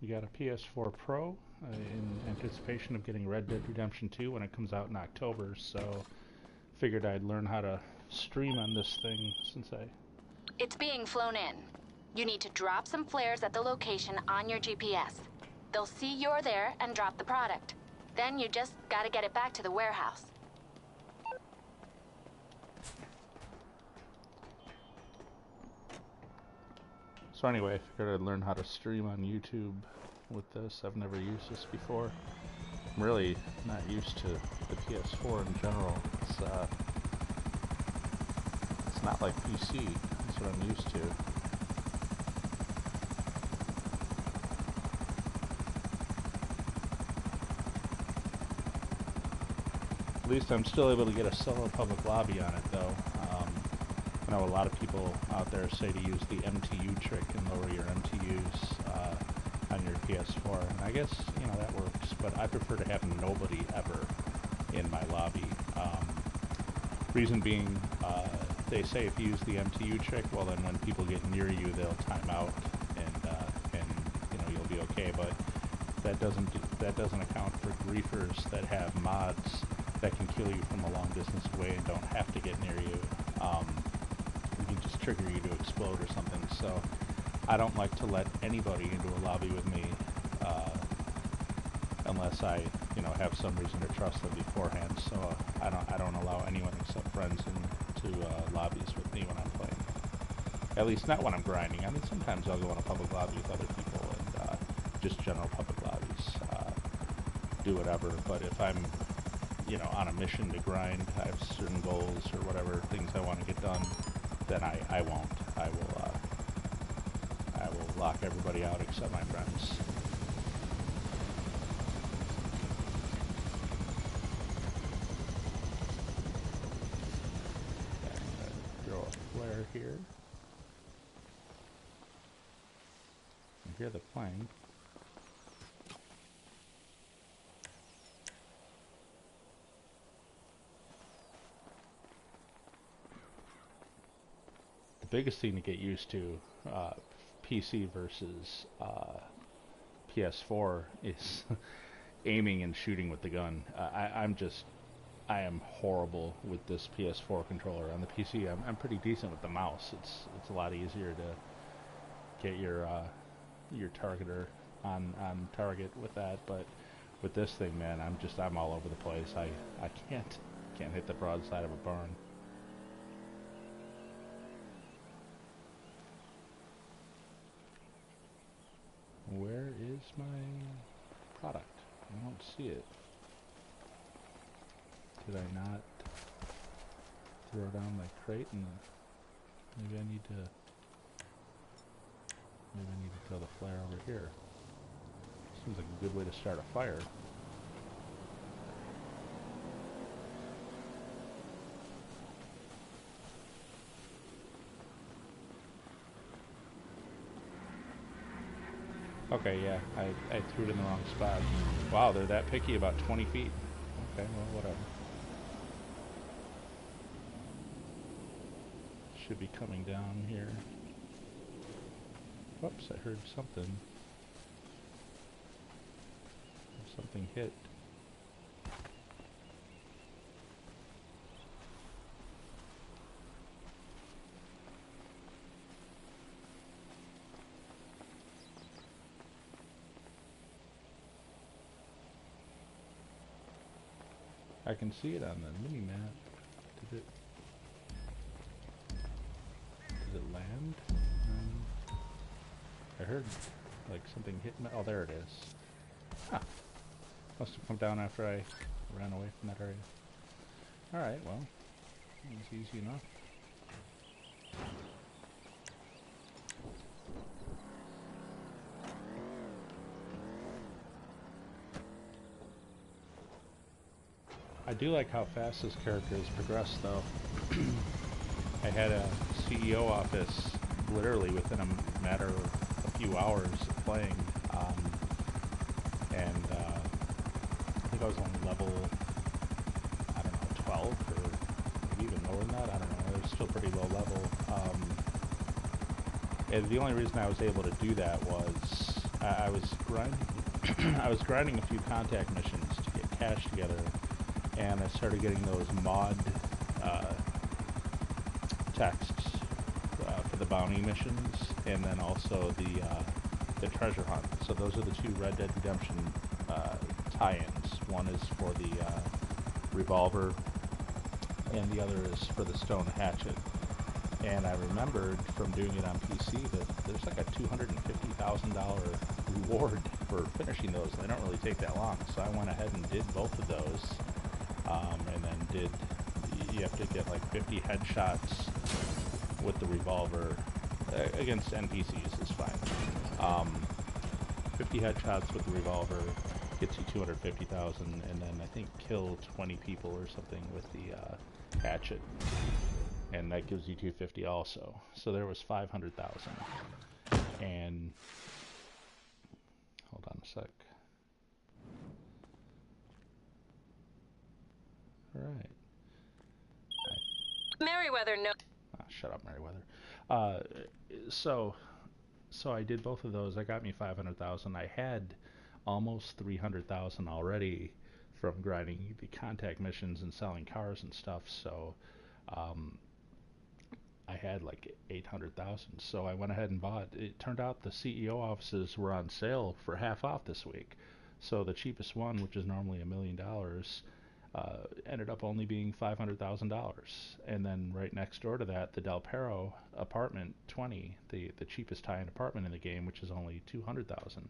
We got a PS4 Pro in anticipation of getting Red Dead Redemption 2 when it comes out in October, so figured I'd learn how to stream on this thing since I... It's being flown in. You need to drop some flares at the location on your GPS. They'll see you're there and drop the product. Then you just gotta get it back to the warehouse. So anyway, I figured I'd learn how to stream on YouTube with this. I've never used this before. I'm really not used to the PS4 in general. It's not like PC. That's what I'm used to. At least I'm still able to get a solo public lobby on it, though. I know a lot of people out there say to use the MTU trick and lower your MTUs on your PS4, and I guess, you know, that works, but I prefer to have nobody ever in my lobby. Reason being, they say if you use the MTU trick, well then when people get near you, they'll time out, and you know, you'll be okay, but that doesn't account for griefers that have mods that can kill you from a long distance away and don't have to get near you. We can just trigger you to explode or something. So I don't like to let anybody into a lobby with me unless I, you know, have some reason to trust them beforehand. So I don't allow anyone except friends into lobbies with me when I'm playing. At least not when I'm grinding. I mean, sometimes I'll go in a public lobby with other people and just general public lobbies, do whatever. But if I'm, you know, on a mission to grind, I have certain goals or whatever things I want to get done, then I won't. I will lock everybody out except my friends. Okay, I'm gonna throw a flare here. I hear the plane. The biggest thing to get used to, PC versus PS4, is aiming and shooting with the gun. I am horrible with this PS4 controller. On the PC, I'm pretty decent with the mouse. It's a lot easier to get your targeter on target with that. But with this thing, man, I'm all over the place. I can't hit the broadside of a barn. Where is my product? I don't see it. Did I not throw down my crate? And maybe I need to throw the flare over here. Seems like a good way to start a fire. Okay, yeah, I threw it in the wrong spot. Wow, they're that picky about 20 feet. Okay, well, whatever. Should be coming down here. Whoops, I heard something. Something hit. I can see it on the mini-map. Did it land? I heard like something hit me. Oh, there it is. Huh. Must have come down after I ran away from that area. Alright, well, it's easy enough. I do like how fast this character has progressed, though. I had a CEO office literally within a matter of a few hours of playing, and I think I was on level, I don't know, 12 or maybe even lower than that. I don't know. It was still pretty low level. And the only reason I was able to do that was I was grinding. I was grinding a few contact missions to get cash together, and I started getting those mod texts for the bounty missions, and then also the treasure hunt. So those are the two Red Dead Redemption tie-ins. One is for the revolver, and the other is for the stone hatchet. And I remembered from doing it on PC that there's like a $250,000 reward for finishing those. They don't really take that long, so I went ahead and did both of those, and then you have to get like 50 headshots with the revolver against NPCs is fine. 50 headshots with the revolver gets you 250,000, and then I think kill 20 people or something with the hatchet, and that gives you 250 also. So there was 500,000. And hold on a sec. All right. Merryweather, no. Shut up, Merryweather. So I did both of those. That got me 500,000. I had almost 300,000 already from grinding the contact missions and selling cars and stuff. So I had like 800,000. So I went ahead and bought. It turned out the CEO offices were on sale for half off this week. So the cheapest one, which is normally $1 million, ended up only being $500,000. And then right next door to that, the Del Perro apartment 20, the cheapest tie-in apartment in the game, which is only 200,000.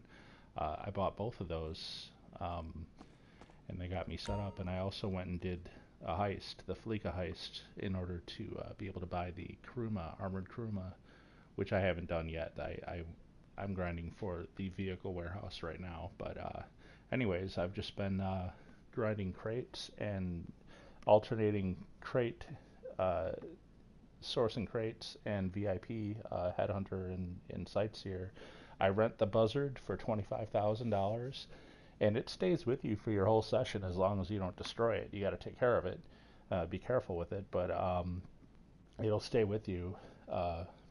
I bought both of those, and they got me set up. And I also went and did a heist, the Fleeca heist, in order to be able to buy the Kuruma, armored Kuruma, which I haven't done yet. I'm grinding for the vehicle warehouse right now. But anyways, I've just been grinding crates and alternating crate, sourcing crates and VIP headhunter in sites here. I rent the Buzzard for $25,000, and it stays with you for your whole session as long as you don't destroy it. You got to take care of it, be careful with it, but it'll stay with you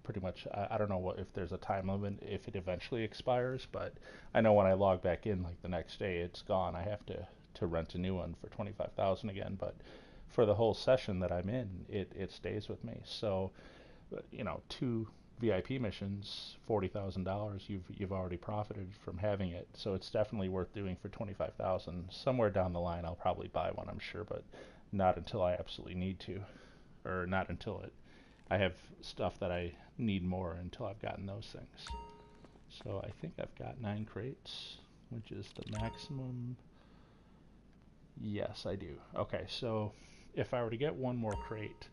pretty much. I don't know if there's a time limit if it eventually expires, but I know when I log back in like the next day, it's gone. I have to rent a new one for $25,000 again, but for the whole session that I'm in, it stays with me. So, you know, 2 VIP missions, $40,000. You've already profited from having it, so it's definitely worth doing for $25,000. Somewhere down the line, I'll probably buy one, I'm sure, but not until I absolutely need to, or not until I have stuff that I need more until I've gotten those things. So I think I've got 9 crates, which is the maximum. Yes, I do. Okay, so if I were to get one more crate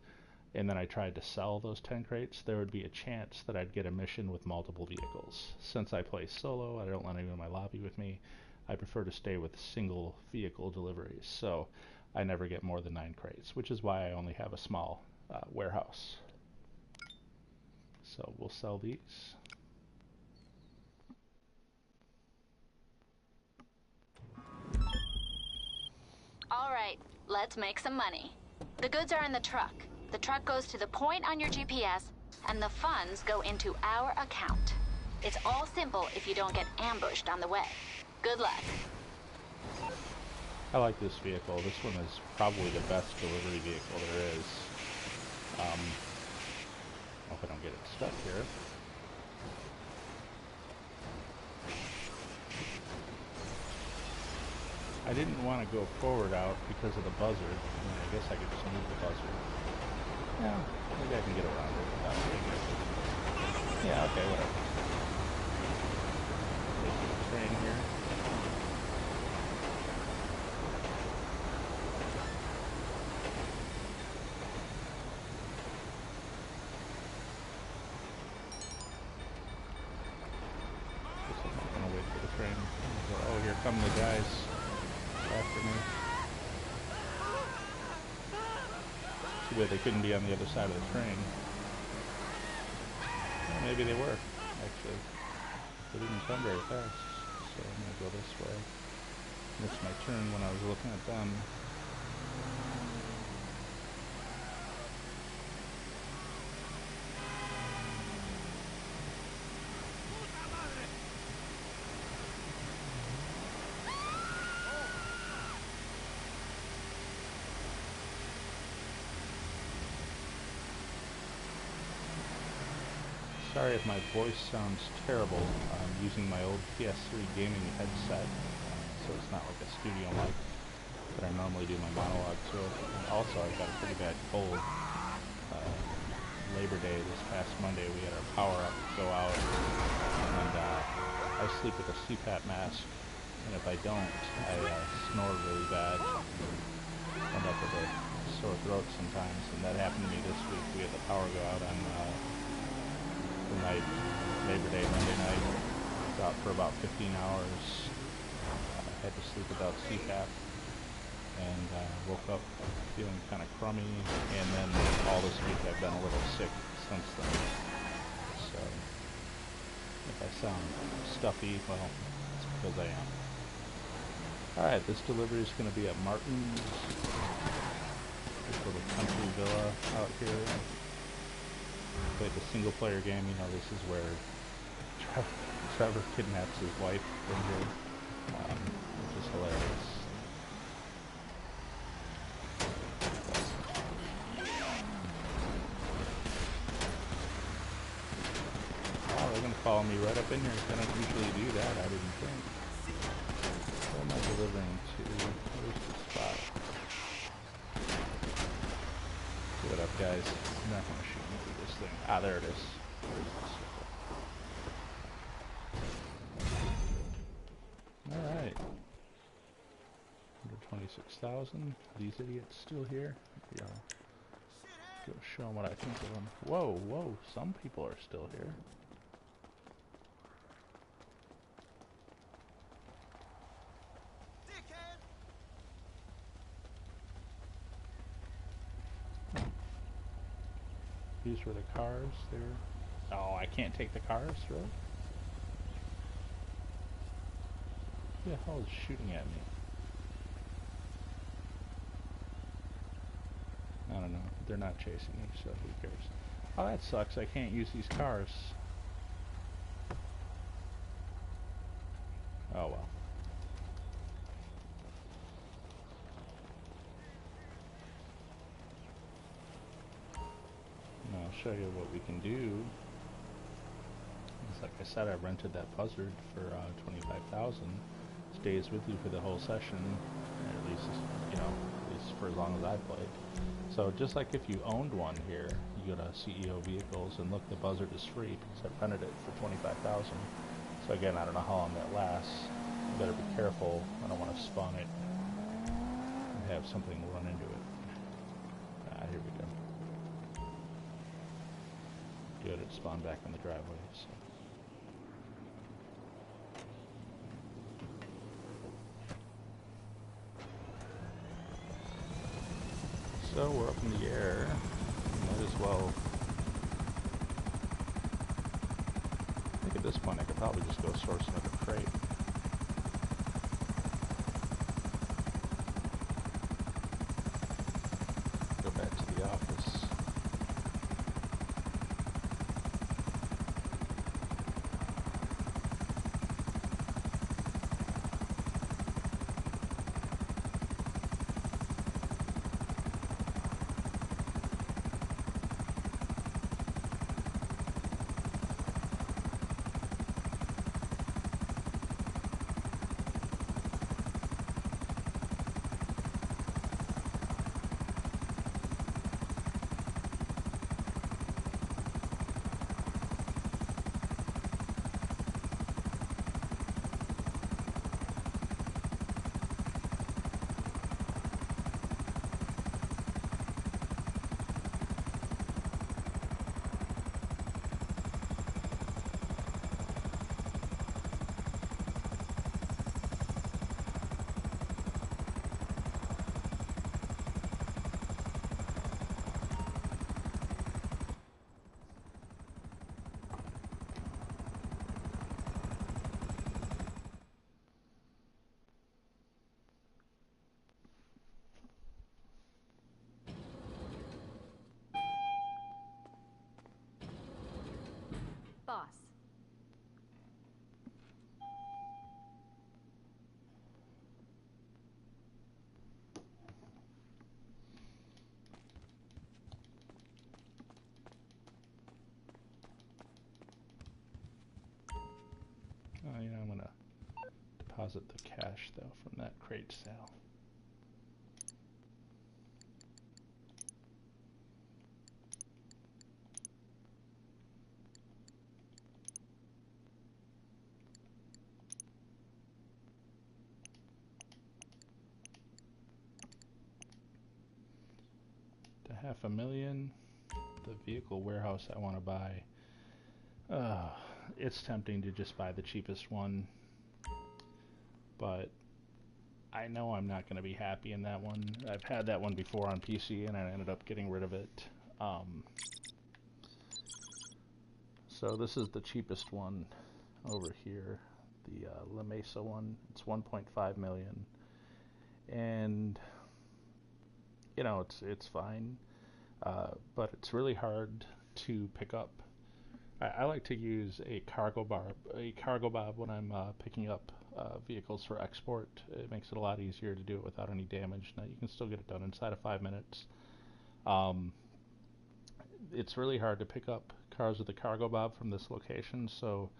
and then I tried to sell those 10 crates, there would be a chance that I'd get a mission with multiple vehicles. Since I play solo, I don't let anyone in my lobby with me. I prefer to stay with single vehicle deliveries, so I never get more than 9 crates, which is why I only have a small warehouse. So we'll sell these. All right, let's make some money. The goods are in the truck. The truck goes to the point on your GPS, and the funds go into our account. It's all simple if you don't get ambushed on the way. Good luck. I like this vehicle. This one is probably the best delivery vehicle there is. Hope I don't get it stuck here. I didn't want to go forward out because of the buzzard. I mean, I guess I could just move the buzzard. Yeah, maybe I can get around it without doing it. Yeah, okay, whatever. Take the train here. Guess I'm not gonna wait for the train. Oh, here come the guys after me. Too bad they couldn't be on the other side of the train. Well, maybe they were, actually. They didn't come very fast, so I'm gonna go this way. Missed my turn when I was looking at them. Sorry if my voice sounds terrible. I'm using my old PS3 gaming headset, so it's not like a studio mic that I normally do my monologue to. And also, I've got a pretty bad cold. Labor Day this past Monday, we had our power up go out, and I sleep with a CPAP mask, and if I don't, I snore really bad, end up with a sore throat sometimes, and that happened to me this week. We had the power go out on the night, Labor Day, Monday night. It was out for about 15 hours. I had to sleep without CPAP, and woke up feeling kind of crummy, and then all this week I've been a little sick since then. So if I sound stuffy, well, it's because I am. Alright, this delivery is going to be at Martin's, this little country villa out here. Played the single player game. You know, this is where Trevor kidnaps his wife from here, which is hilarious. Follow me right up in here. I don't usually do that, I didn't think. Where am I delivering to? Where's the spot? Give it up, guys. I'm not going to shoot me through this thing. Ah, there it is. Alright. 126,000. These idiots still here? Yeah. Go show them what I think of them. Whoa, whoa. Some people are still here. These were the cars. Oh, I can't take the cars, really? Who the hell is shooting at me? I don't know. They're not chasing me, so who cares? Oh, that sucks. I can't use these cars. Oh, well. I'll show you what we can do. Like I said, I rented that buzzard for 25,000. Stays with you for the whole session, at least, you know, at least for as long as I played. So just like if you owned one here, you go to CEO Vehicles and look, the buzzard is free because I rented it for 25,000. So again, I don't know how long that lasts. You better be careful. I don't want to spawn it and have something run into it. Here we go. Good, it spawned back in the driveway. So we're up in the air. Might as well. I think at this point I could probably just go source another crate. Go back to the office. Boss. million. I'm gonna deposit the cash though from that crate sale. To $500,000. The vehicle warehouse I want to buy. It's tempting to just buy the cheapest one, but I know I'm not going to be happy in that one. I've had that one before on PC and I ended up getting rid of it. So this is the cheapest one over here, the La Mesa one. It's 1.5 million, and you know it's fine, but it's really hard to pick up. I like to use a cargo bob when I'm picking up vehicles for export. It makes it a lot easier to do it without any damage. Now you can still get it done inside of 5 minutes. It's really hard to pick up cars with a cargo bob from this location, so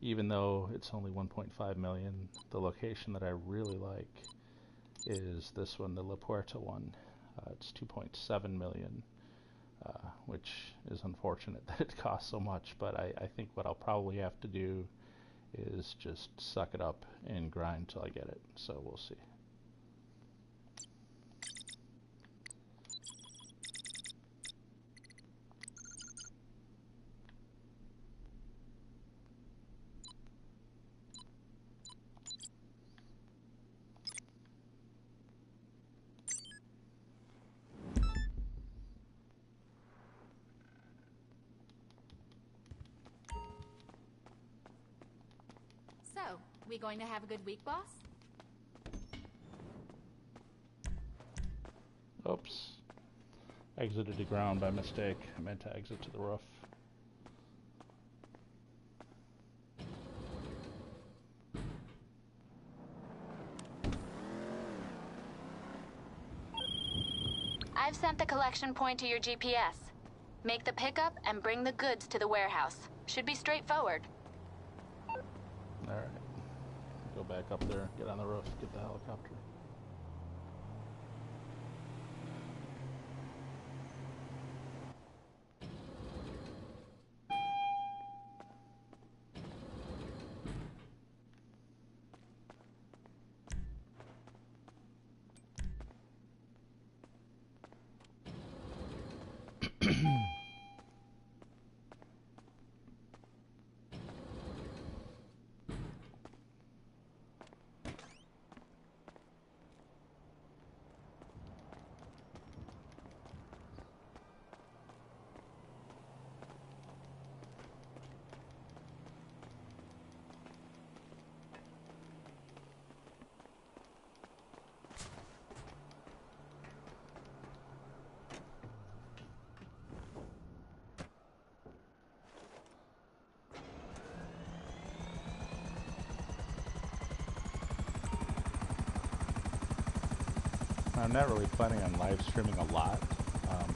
even though it's only 1.5 million, the location that I really like is this one, the La Puerta one. It's 2.7 million. Which is unfortunate that it costs so much, but I think what I'll probably have to do is just suck it up and grind till I get it, so we'll see. So, we going to have a good week, boss? Oops. Exited the ground by mistake. I meant to exit to the roof. I've sent the collection point to your GPS. Make the pickup and bring the goods to the warehouse. Should be straightforward. Alright. Go back up there, get on the roof, get the helicopter. I'm not really planning on live streaming a lot,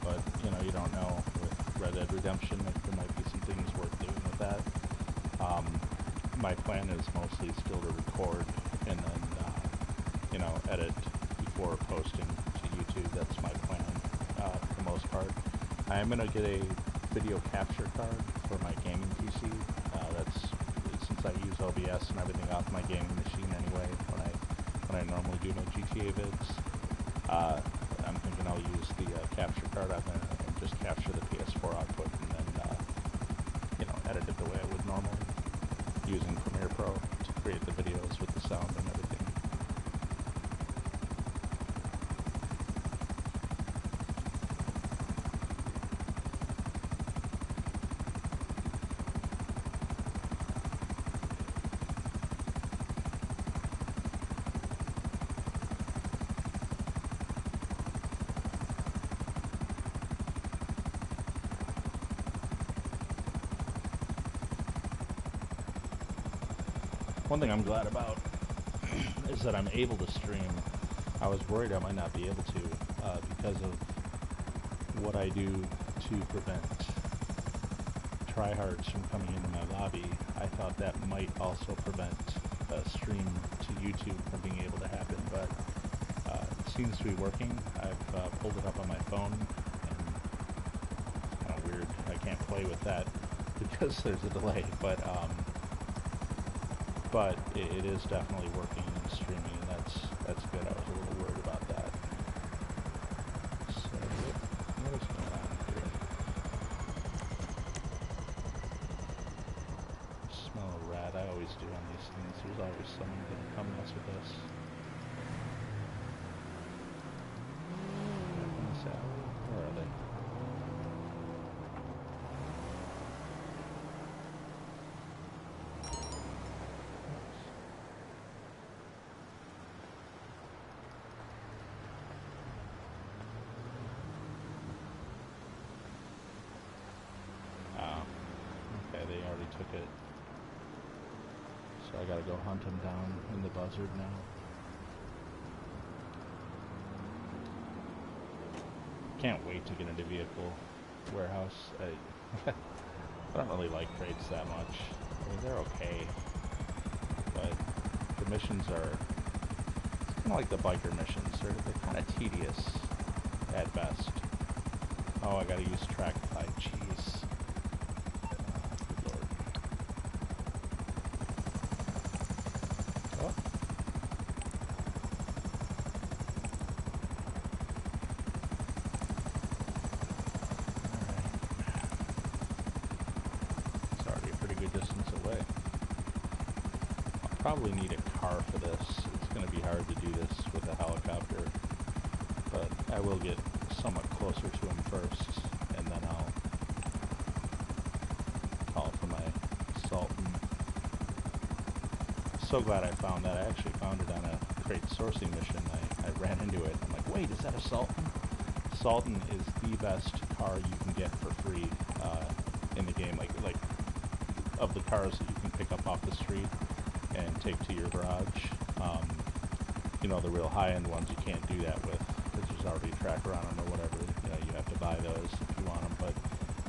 but you know, you don't know with Red Dead Redemption if there might be some things worth doing with that. My plan is mostly still to record and then, you know, edit before posting to YouTube. That's my plan for the most part. I am going to get a video capture card for my gaming PC. Since I use OBS and everything off my gaming machine anyway when I normally do my GTA vids. I'm thinking I'll use the capture card on there and just capture the PS4 output and then, you know, edit it the way I would normally, using Premiere Pro to create the videos with the sound and everything. One thing I'm glad about is that I'm able to stream. I was worried I might not be able to because of what I do to prevent tryhards from coming into my lobby, I thought that might also prevent a stream to YouTube from being able to happen, but it seems to be working. I've pulled it up on my phone, and it's kind of weird. I can't play with that because there's a delay, but it is definitely working and streaming, and that's good. I was a little worried about that. So what is going on here? Smell a rat. I always do on these things. There's always someone gonna come mess with us. Back in this alley? Where are they? They already took it. So I gotta go hunt them down in the buzzard now. Can't wait to get into vehicle warehouse. I don't really like crates that much. I mean, they're okay, but the missions are kind of like the biker missions. They're kind of tedious at best. Oh, I gotta use track 5. Jeez. Probably need a car for this. It's going to be hard to do this with a helicopter, but I will get somewhat closer to him first, and then I'll call for my Sultan. So glad I found that. I actually found it on a crate sourcing mission. I ran into it. I'm like, wait, is that a Sultan? Sultan is the best car you can get for free in the game. Like of the cars that you can pick up off the street and take to your garage. You know, the real high-end ones you can't do that with because there's already a tracker on them or whatever. You know, you have to buy those if you want them. But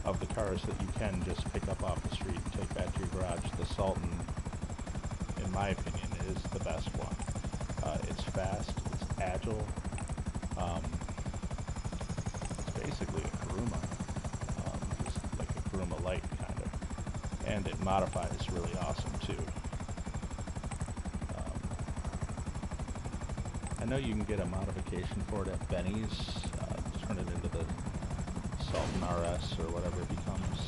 of the cars that you can just pick up off the street and take back to your garage, the Sultan, in my opinion, is the best one. It's fast, it's agile. It's basically a Kuruma, just like a Kuruma Light kind of, and it modifies really awesome too. I know you can get a modification for it at Benny's, turn it into the Sultan RS or whatever it becomes.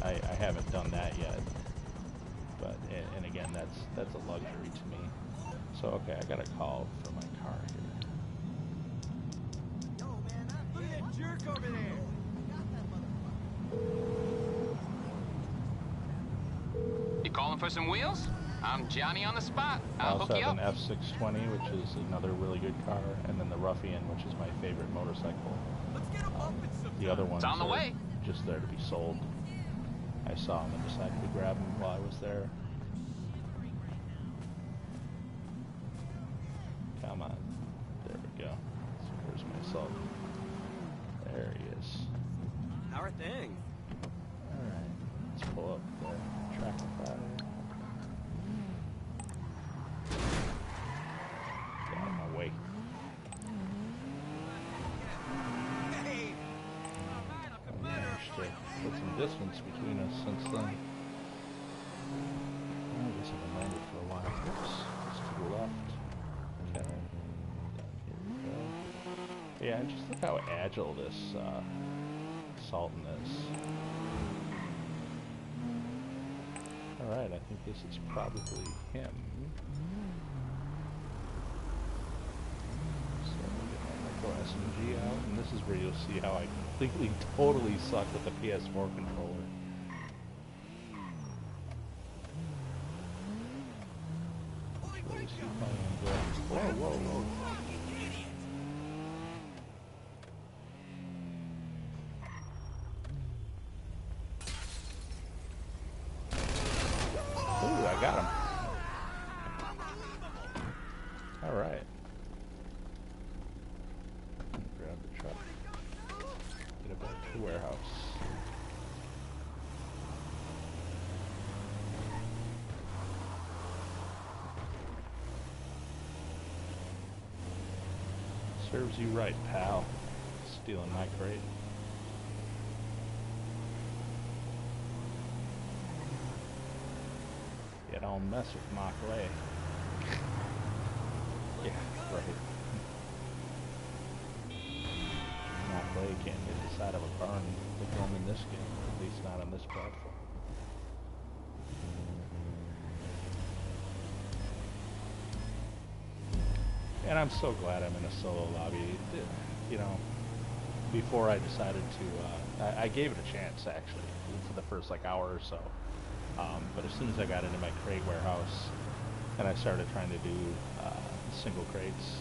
I haven't done that yet, but and again, that's a luxury to me. So okay, I got a call for my car here. Yo, man, look at that jerk over there. You calling for some wheels? I'm Johnny on the spot. I'll hook you up. I also have an F620, which is another really good car, and then the Ruffian, which is my favorite motorcycle. Let's get him up in some The other ones on the are way. just there to be sold. I saw them and decided to grab them while I was there. Come on. There we go. So here's my Sultan. There he is. How are things? Alright. Let's pull up the track and fire. Get out of my way. Hey! I managed to put some distance between us since then. I guess I've been landed for a while. Oops. It's to the left. Okay. Here we go. Yeah, and just look how agile this Sultan is. Alright, I think this is probably him. So I'll get my micro SMG out, and this is where you'll see how I completely, totally suck with the PS4 controller. Really see how I'm going. Whoa, whoa, whoa. Ooh, I got him. Alright. Grab the truck. Get it back to the warehouse. Serves you right, pal. Stealing my crate. You don't mess with my clay. Yeah, right. My clay can't hit the side of a barn with them in this game, at least not on this platform. And I'm so glad I'm in a solo lobby. You know, before I decided to, I gave it a chance actually for the first like hour or so. But as soon as I got into my crate warehouse and I started trying to do single crates,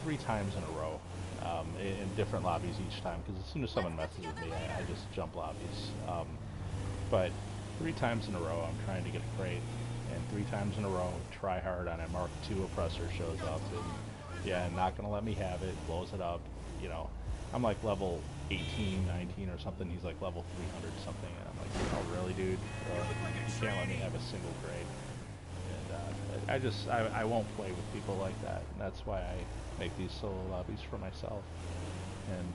3 times in a row, in different lobbies each time, because as soon as someone messes with me, I just jump lobbies. But 3 times in a row, I'm trying to get a crate, and 3 times in a row, try hard on a Mark II oppressor shows up, and yeah, not gonna let me have it, blows it up, you know. I'm like level 18, 19 or something, he's like level 300 something, and I'm like, oh really dude, you can't let me have a single crate. And I won't play with people like that, and that's why I make these solo lobbies for myself. And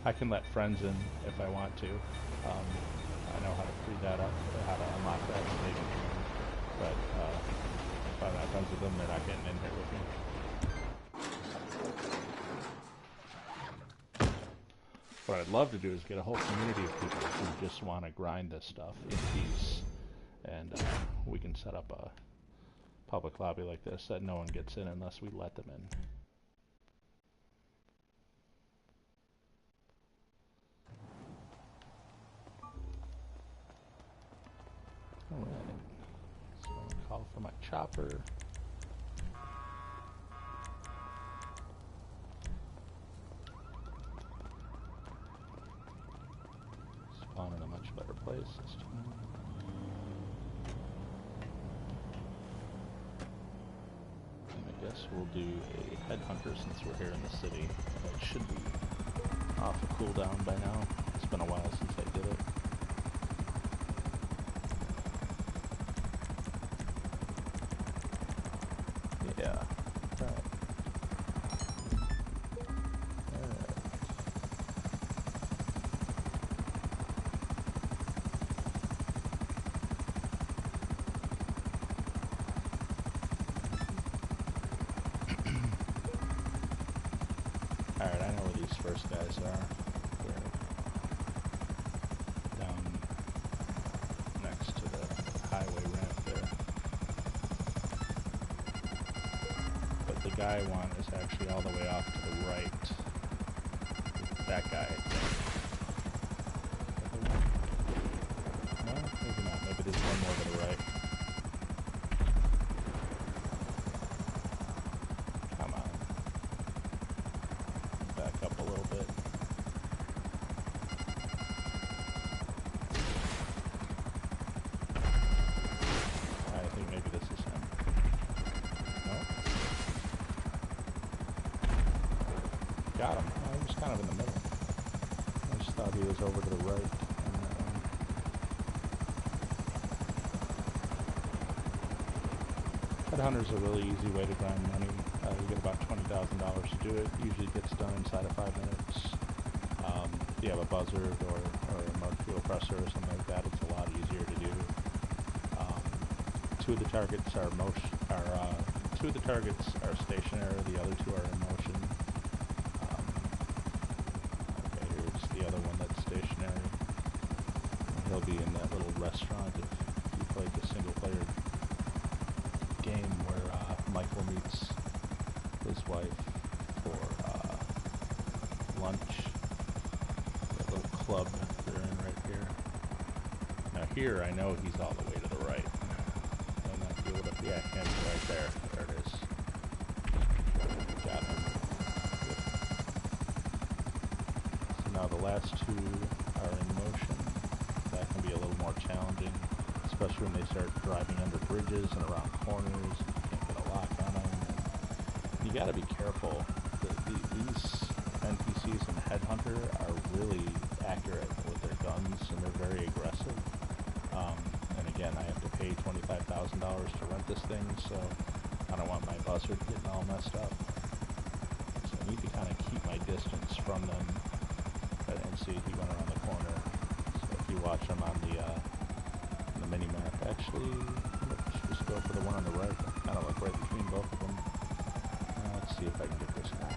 I can let friends in if I want to. I know how to free that up, how to unlock that maybe. But if I'm not friends with them, they're not getting in here with me. What I'd love to do is get a whole community of people who just want to grind this stuff in peace, and we can set up a public lobby like this that no one gets in unless we let them in. Alright, so I'm gonna call for my chopper. Spawn in a much better place this time. And I guess we'll do a headhunter since we're here in the city. It should be off a cooldown by now. It's been a while since I did it. Yeah, right. Alright, I know where these first guys are. They're down next to the highway ramp there. But the guy I want is actually all the way off to the right. That guy, I think. No, maybe not. Maybe there's one more to the right. Come on. Back up a little bit. I think maybe this is him. No? Got him. Oh, he was kind of in the middle. I just thought he was over to the right on that one. Headhunter's a really easy way to grind money. You get about $20,000 to do it. Usually gets done inside of 5 minutes. If you have a buzzard or a Mark II oppressor or something like that, it's a lot easier to do. 2 of the targets are two of the targets are stationary. The other 2 are in motion. Okay, here's the other one that's stationary. He'll be in that little restaurant if you played the single-player game where Michael meets his wife for lunch. That little club they're in right here. Now here, I know he's all the way to the right. I might be able to, yeah, him right there. There it is. Got him. Good. So now the last 2 are in motion. That can be a little more challenging, especially when they start driving under bridges and around corners. You can't get a lock on them. You gotta be careful. These NPCs in Headhunter are really accurate with their guns, and they're very aggressive. And again, I have to pay $25,000 to rent this thing, so I don't want my buzzard getting all messed up. kind of keep my distance from them. And see, he went around the corner. So if you watch him on the mini map, actually, let's just go for the one on the right. Kind of like right between both of them. Let's see if I can get this guy.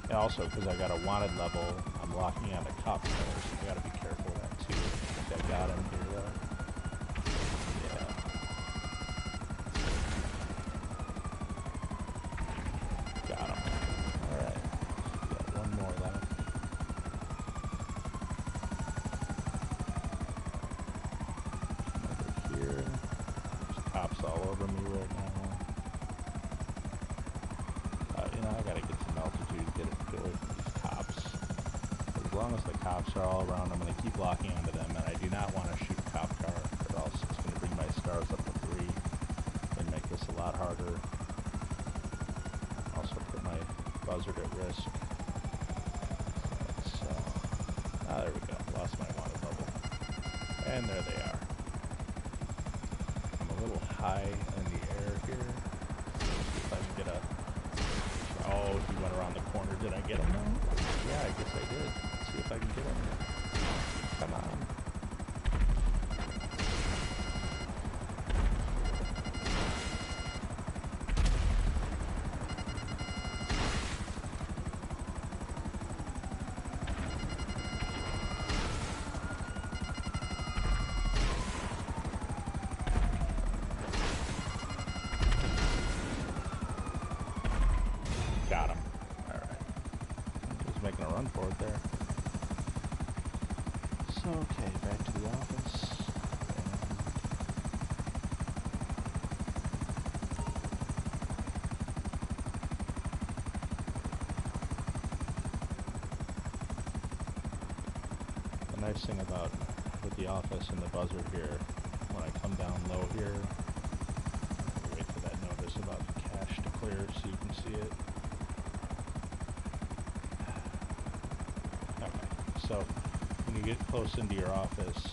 And also, because I got a wanted level, I'm locking on the cop killer, so I gotta be careful of that too. I think I got him here though. Yeah. Got him. Alright. We got one more left. Over here. There's cops all over me right now. You know, I gotta get some altitude, get away from these cops. As long as the cops are all around, I'm gonna keep locking onto them, and I do not want to shoot a cop car, or else it's gonna bring my stars up to 3 and make this a lot harder. Also put my buzzard at risk. So, there we go. Lost my wanted level. And there they are. I'm a little high in the air here. Let's see if I can get a... Oh, he went around the corner. Did I get him now? Yeah, I guess I did. Let's see if I can get him. Come on. Got him. Alright. He was making a run for it there. So, okay, back to the office. The nice thing about with the office and the buzzard here, when I come down low here, wait for that notice about the cache to clear so you can see it. Okay, so when you get close into your office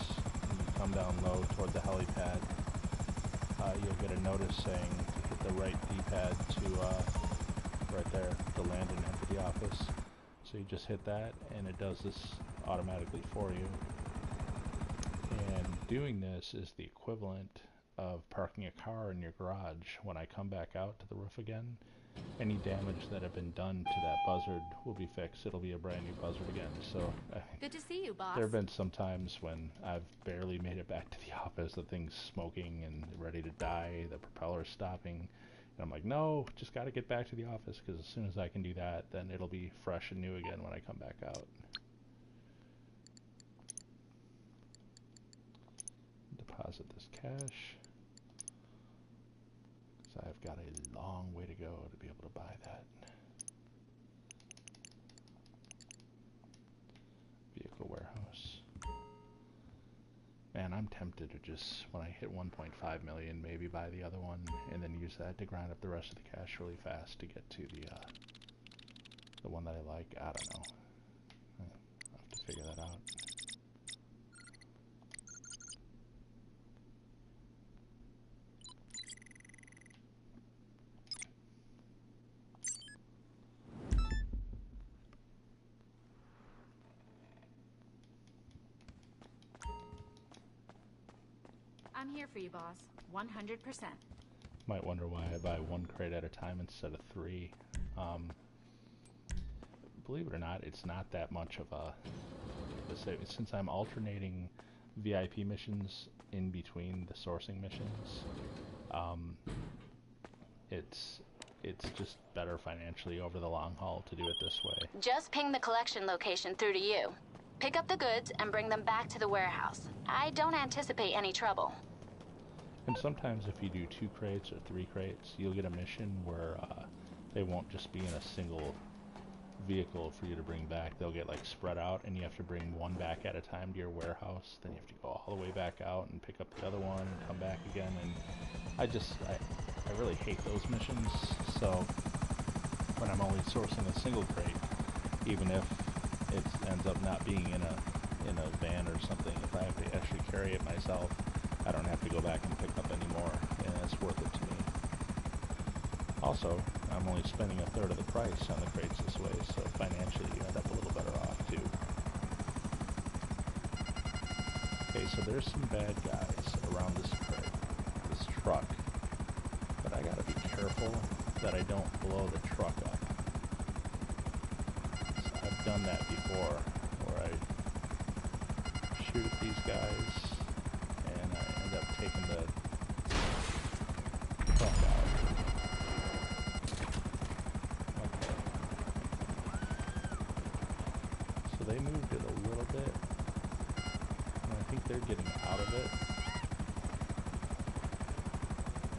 and you come down low toward the helipad, you'll get a notice saying to hit the right D-pad to, right there, to land and enter the office. So you just hit that and it does this automatically for you. And doing this is the equivalent of parking a car in your garage. When I come back out to the roof again, any damage that had been done to that buzzard will be fixed. It'll be a brand new buzzard again. So Good to see you, boss. there have been some times when I've barely made it back to the office, the thing's smoking and ready to die, the propeller's stopping, and I'm like, no, just got to get back to the office, because as soon as I can do that, then it'll be fresh and new again when I come back out. Deposit this cash, because I've got a long way to go to be able to buy that. Vehicle warehouse. Man, I'm tempted to just, when I hit 1.5 million, maybe buy the other one, and then use that to grind up the rest of the cash really fast to get to the one that I like. I don't know. I'll have to figure that out. I'm here for you, boss. 100%. Might wonder why I buy 1 crate at a time instead of 3. Believe it or not, it's not that much of a since I'm alternating VIP missions in between the sourcing missions. It's just better financially over the long haul to do it this way. Just ping the collection location through to you. Pick up the goods and bring them back to the warehouse. I don't anticipate any trouble. And sometimes if you do 2 crates or 3 crates, you'll get a mission where they won't just be in a single vehicle for you to bring back. They'll get like spread out, and you have to bring one back at a time to your warehouse. Then you have to go all the way back out and pick up the other one and come back again. And I really hate those missions. So when I'm only sourcing a single crate, even if it ends up not being in a van or something, if I have to actually carry it myself, I don't have to go back and pick up anymore, and it's worth it to me. Also, I'm only spending a third of the price on the crates this way, so financially you end up a little better off too. Okay, so there's some bad guys around this truck, but I gotta be careful that I don't blow the truck up. So I've done that before, where I shoot at these guys and I end up taking the truck out. Okay. So they moved it a little bit, and I think they're getting out of it.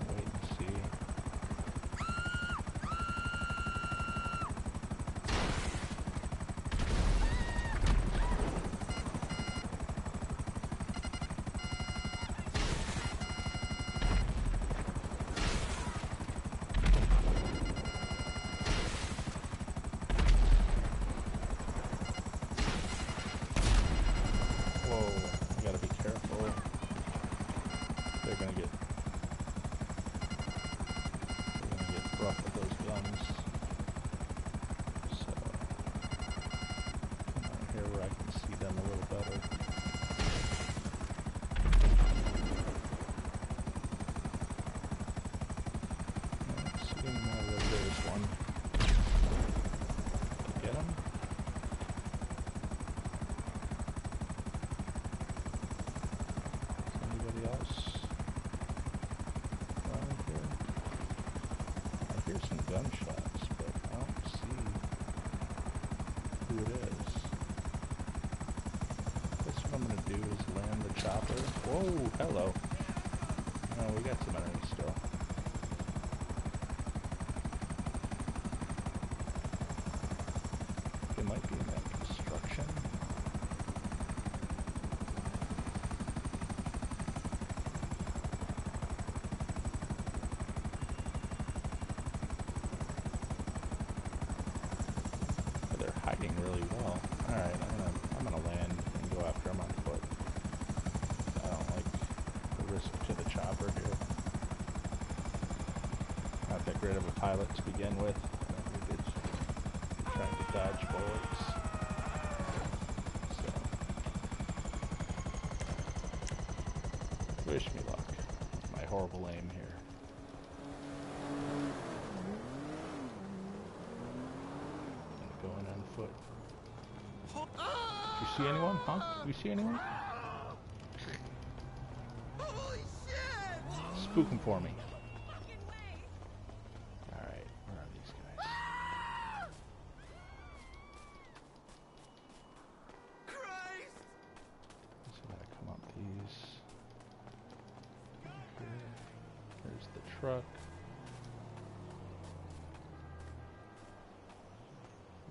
Wait and see. Gunshots, but I don't see who it is. Guess what I'm gonna do is land the chopper. Whoa, hello. Oh, we got some enemies still. It might be in that construction. Really well. Alright, I'm gonna land and go after him on foot. I don't like the risk to the chopper here. Not that great of a pilot to begin with. I think it's trying to dodge bullets. So wish me luck. My horrible aim here. Going on foot. You see anyone? Huh? You see anyone? Holy shit! Spook them for me. Alright, where are these guys? Christ! So I gotta come up these. Here. There's the truck.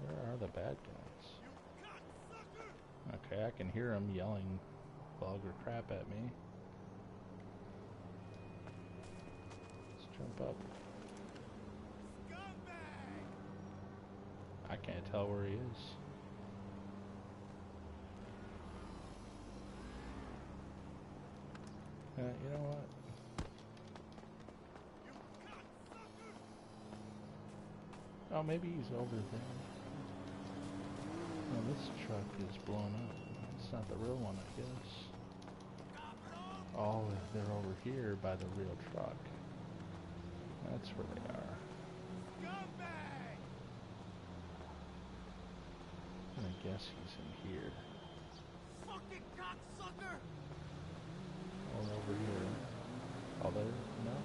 Where are the bad guys? Okay, I can hear them yelling vulgar crap at me. Let's jump up. I can't tell where he is. You know what? Oh, maybe he's over there. No, this truck is blown up. It's not the real one, I guess. Oh, they're over here by the real truck. That's where they are. And I guess he's in here. Fucking cocksucker! Or over here. Oh, there? No?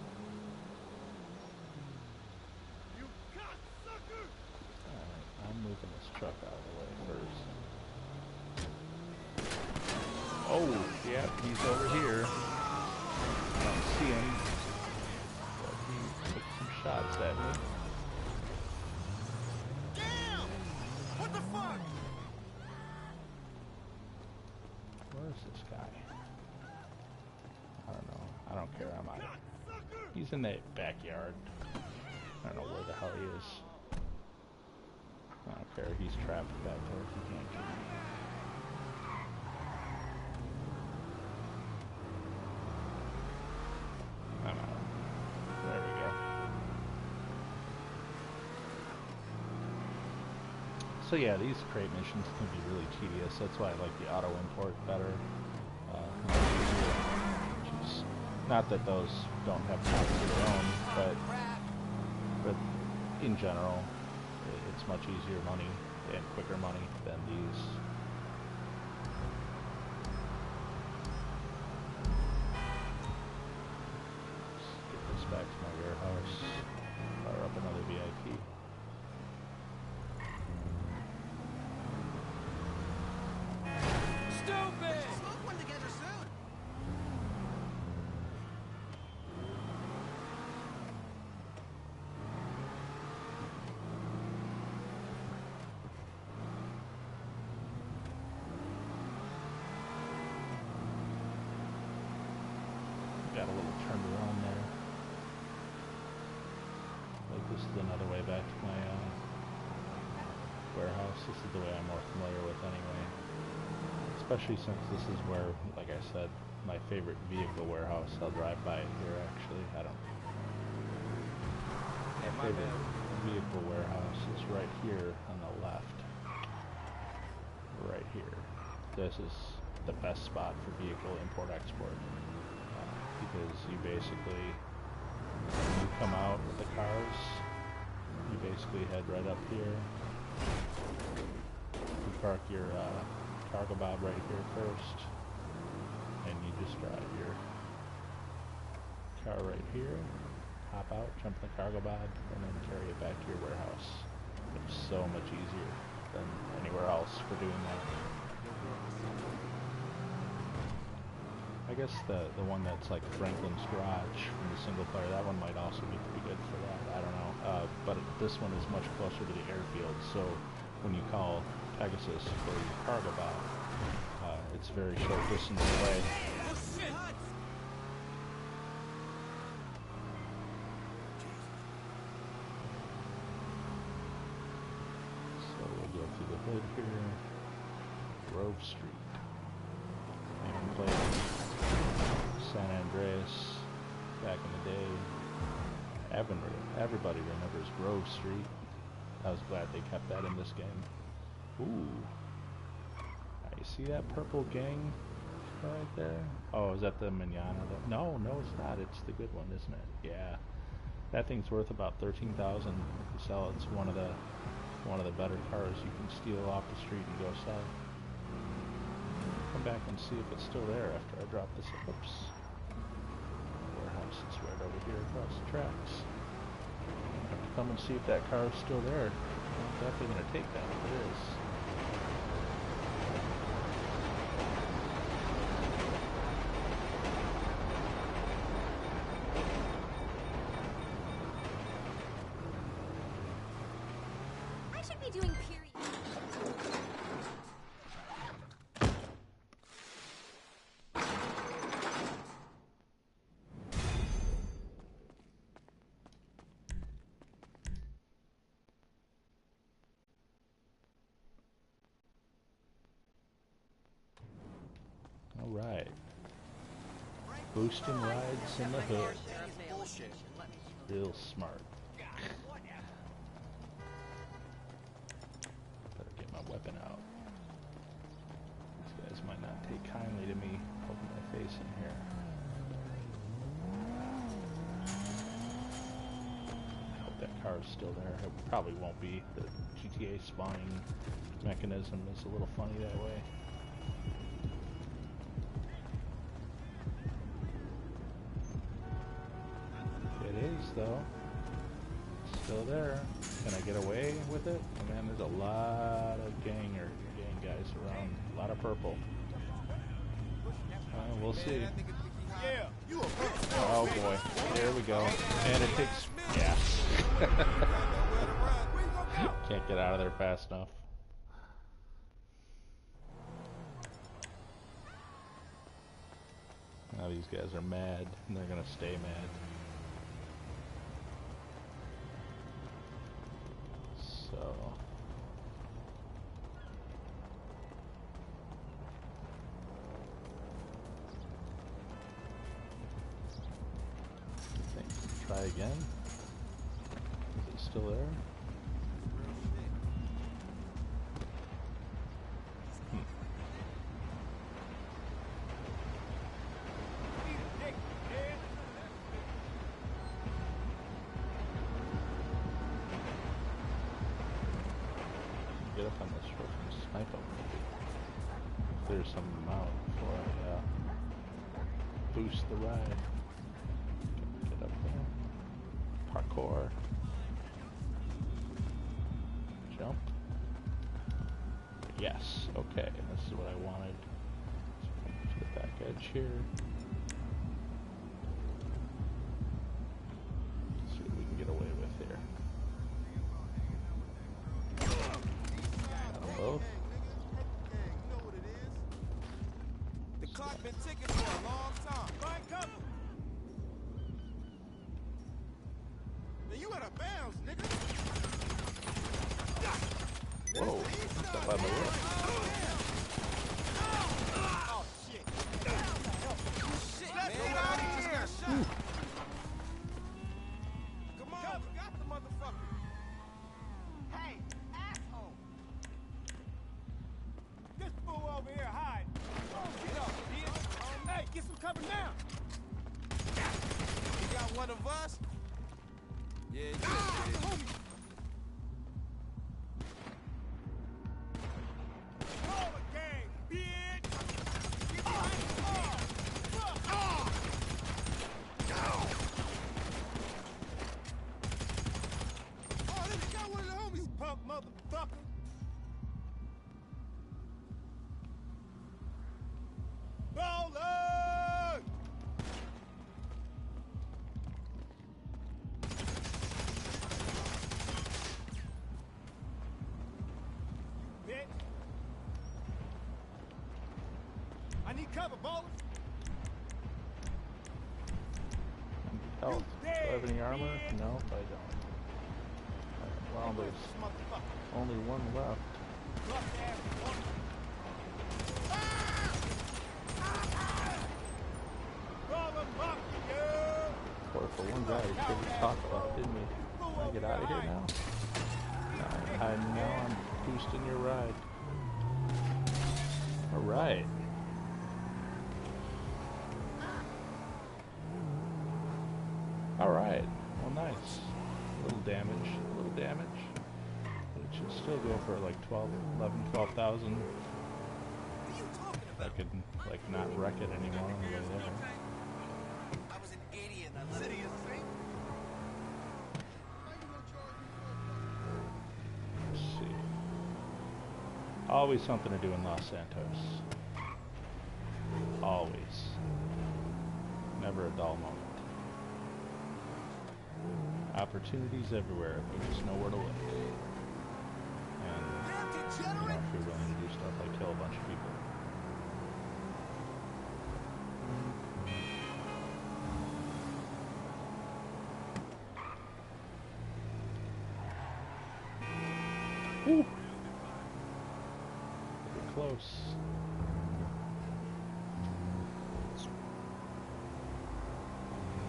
You cocksucker! Alright, I'm moving this truck out of the way first. Oh, yeah, he's over here. I don't see him, but he took some shots at me. Damn! What the fuck? Where is this guy? I don't know. I don't care. I'm out of here. He's in the backyard. I don't know where the hell he is. I don't care. He's trapped back there. He can't get me. I'm out. There we go. So yeah, these crate missions can be really tedious. That's why I like the auto import better. Not that those don't have costs of their own, but in general, it's much easier money and quicker money than these. Let's get this back to my warehouse. Fire up another VIP. Got a little turned around there. Like this is another way back to my warehouse. This is the way I'm more familiar with anyway. Especially since this is where, like I said, my favorite vehicle warehouse. I'll drive by it here actually. My favorite vehicle warehouse is right here on the left. Right here. This is the best spot for vehicle import-export. Because you basically, when you come out with the cars, you basically head right up here. You park your cargo bob right here first, and you just drive your car right here, hop out, jump in the cargo bob, and then carry it back to your warehouse. It's so much easier than anywhere else for doing that. I guess the one that's like Franklin's Garage from the single player, that one might also be pretty good for that. I don't know. But this one is much closer to the airfield, so when you call Pegasus for your cargo bob, it's very short distance away. So we'll go through the hood here. Grove Street. And play San Andreas back in the day. Everybody remembers Grove Street. I was glad they kept that in this game. Ooh. You see that purple gang right there? Oh, is that the Manana? No, it's not. It's the good one, isn't it? Yeah. That thing's worth about $13,000 if you sell it. It's one of the better cars you can steal off the street and go sell. Come back and see if it's still there after I drop this. Oops. Warehouse is right over here across the tracks. I have to come and see if that car is still there. I'm definitely going to take that if it is. I should be doing period. Alright. Boosting rides in the hood. Real smart. Better get my weapon out. These guys might not take kindly to me poking my face in here. I hope that car is still there. It probably won't be. The GTA spawning mechanism is a little funny that way. Though, still there. Can I get away with it? Oh, man, there's a lot of gang guys around. A lot of purple. We'll see. Oh boy, there we go. And it takes, yeah. Can't get out of there fast enough. Now these guys are mad, and they're gonna stay mad. So I think try again. Is it still there? get up on this roof and snipe them. If there's some out before I boost the ride. Get up there. Parkour. Jump. Yes, okay, this is what I wanted. Let's get back edge here. Let's see what we can get away with here. Got them both. The clock been ticking for a long time. Find cover. Man, you out of bounds, nigga. Whoa, step out of the way. Oh, shit. Shit, man. Nobody just got shot. Come on, we got the motherfucker. Hey, asshole. This fool over here hiding. Oh, get up, bitch. Hey, get some cover now. You got one of us? Yeah, you did. Motherfucker! Bowler! Bitch! I need cover, Bowler! Health. Do I have any armor? No, I don't. Well, there's only one left. Boy, for one guy, he couldn't talk about it, didn't he? Can I get out of here now? I know I'm boosting your ride. Alright. Alright. Well, nice. Little damage. It should still go for like 12,000. I could like not wreck it anymore on the way there. I was an idiot. I let it sink. Let's see. Always something to do in Los Santos. Always. Never a dull moment. Opportunities everywhere if you just know where to look. And if you're willing to do stuff like kill a bunch of people. Woo! Pretty close.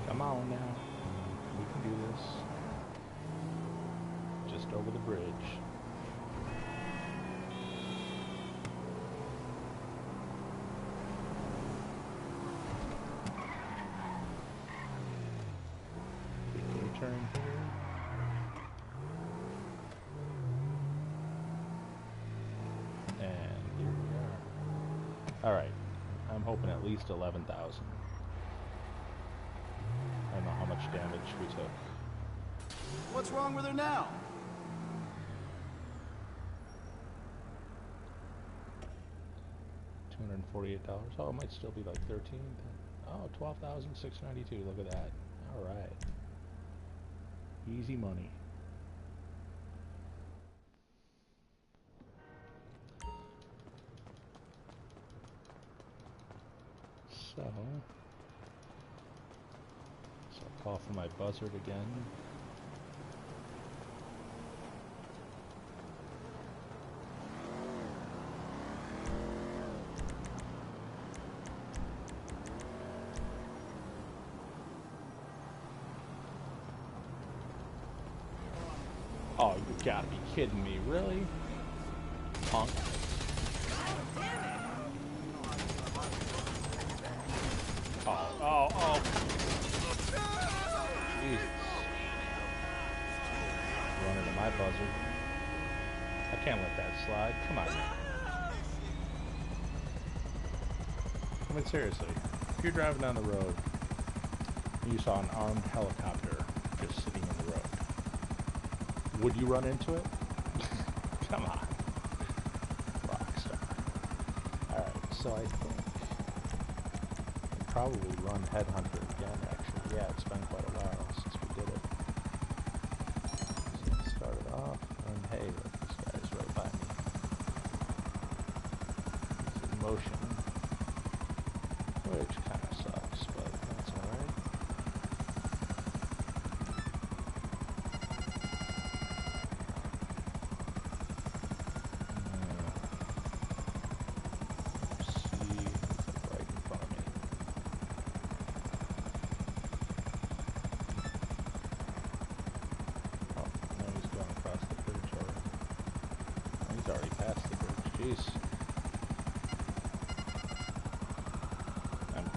Come on now. We can do this. Just over the bridge. Turn here. And here we are. Alright. I'm hoping at least 11,000. I don't know how much damage we took. What's wrong with her now? $248. Oh, it might still be like 13. Oh, 12,692. Look at that. Alright. Easy money. So I'll call for my buzzard again. Oh, you gotta be kidding me, really? Punk. Oh. Jesus. Running to my buzzard. I can't let that slide. Come on. I mean, seriously. If you're driving down the road and you saw an armed helicopter just sitting in the road, would you run into it? Come on. Rockstar. Alright, so I think I'll probably run Headhunter again, actually. Yeah, it's been quite a while since we did it. So let's start it off, and hey, look, this guy's right by me. He's in motion, which kind of sucks, but that's alright.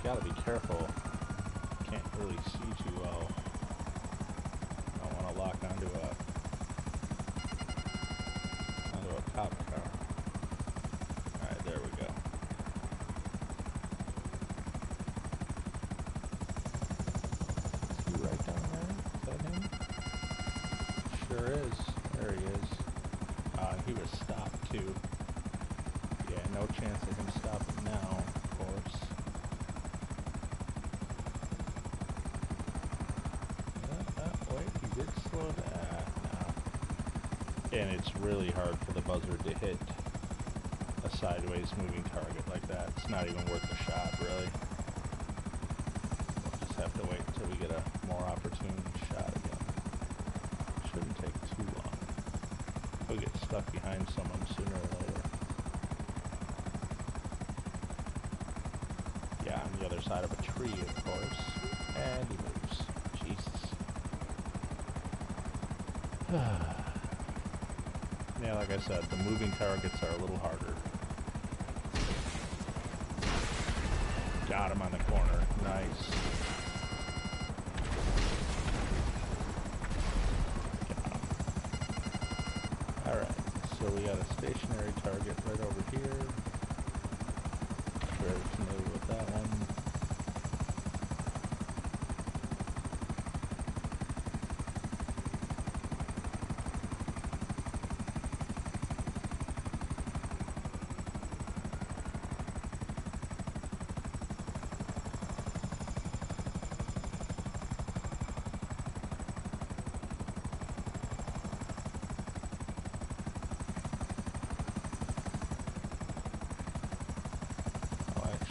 Gotta be careful. Can't really see too well. Don't want to lock onto a cop car. Alright, there we go. Is he right down there? Is that him? Sure is. There he is. He was stopped too. Yeah, no chance of him stopping now, of course. And it's really hard for the buzzer to hit a sideways moving target like that. It's not even worth a shot, really. We'll just have to wait until we get a more opportune shot again. Shouldn't take too long. We'll get stuck behind someone sooner or later. Yeah, on the other side of a tree, of course. And he moves. Jesus. Yeah, like I said, the moving targets are a little harder. Got him on the corner. Nice. Got him. Alright, so we got a stationary target right over here. Very familiar with that one.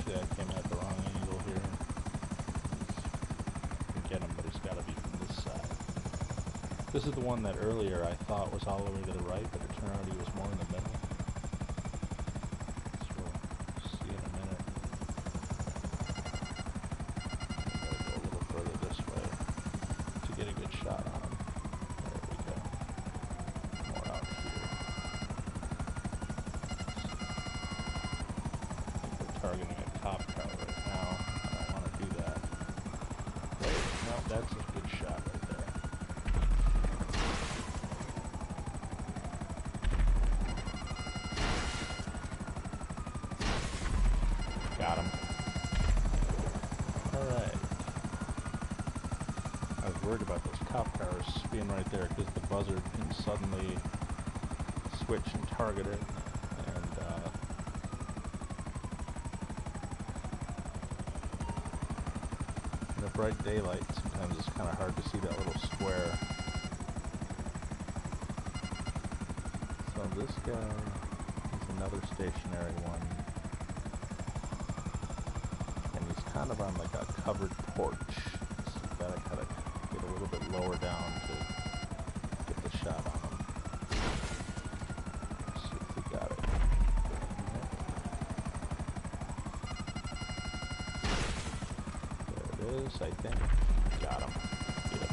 I came at the wrong angle here. Get him, but it's got to be from this side. This is the one that earlier I thought was all the way to the right, but it turned out he was more in the middle. So we'll see in a minute. I'm going to go a little further this way to get a good shot on him. There we go. More out here. I think we're targeting a cop car right now. I don't want to do that. Wait, no, that's a good shot right there. Got him. Alright. I was worried about those cop cars being right there because the buzzer can suddenly switch and target it. In the bright daylight, sometimes it's kind of hard to see that little square. So this guy is another stationary one. And he's kind of on like a covered porch. So you gotta kind of get a little bit lower down to get the shot on him. Let's see if we got it. I think. Got him. Yep.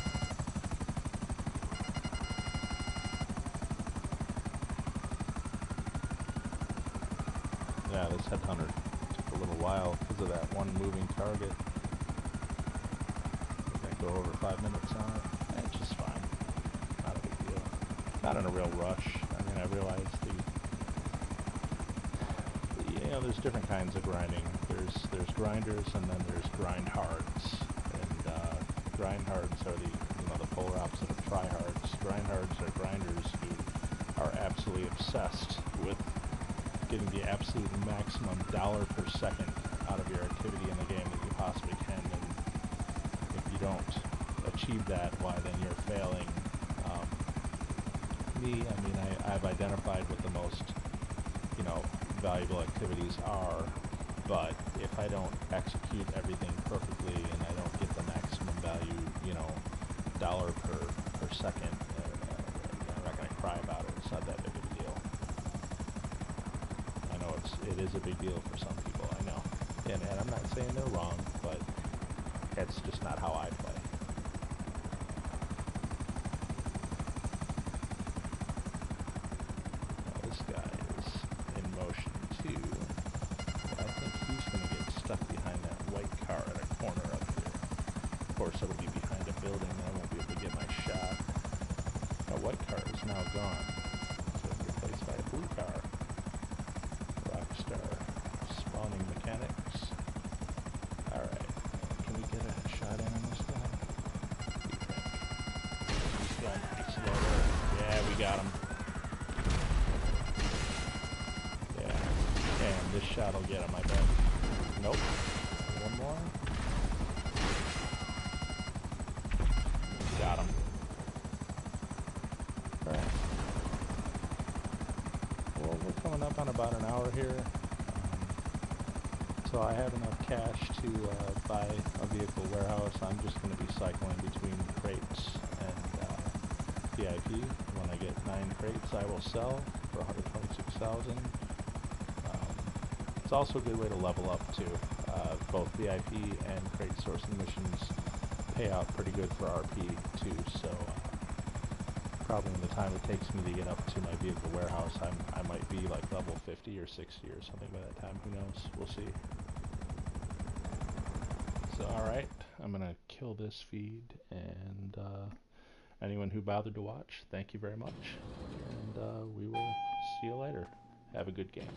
Yeah, this Headhunter took a little while because of that one moving target. We're going to go over 5 minutes on it. It's just fine. Not a big deal. Not in a real rush. I mean, I realized you know, there's different kinds of grinding. There's grinders, and then there's grindhards. And grindhards are the polar opposite of tryhards. Grindhards are grinders who are absolutely obsessed with getting the absolute maximum dollar per second out of your activity in the game that you possibly can. And if you don't achieve that, why then you're failing. I've identified what the most, valuable activities are, but if I don't execute everything perfectly and I don't get the maximum value, dollar per second, I'm not going to cry about it. It's not that big of a deal. I know it is a big deal for some people, I know. And I'm not saying they're wrong, but that's just not how I play. It'll be behind a building and I won't be able to get my shot. That white car is now gone. So it's replaced by a blue car. Rockstar spawning mechanics. Alright. Can we get a shot in on this guy? What do you think? He's going pretty slow there. Yeah, we got him. Yeah. And this shot will get him, I bet. Nope. One more. Got him. Alright. Well, we're coming up on about an hour here. So I have enough cash to buy a vehicle warehouse. I'm just going to be cycling between crates and VIP. When I get 9 crates, I will sell for $126,000. It's also a good way to level up too. Both VIP and crate sourcing missions pay out pretty good for RP too, so probably in the time it takes me to get up to my vehicle warehouse, I might be like level 50 or 60 or something by that time. Who knows? We'll see. So alright, I'm gonna kill this feed, and anyone who bothered to watch, thank you very much, and we will see you later. Have a good game.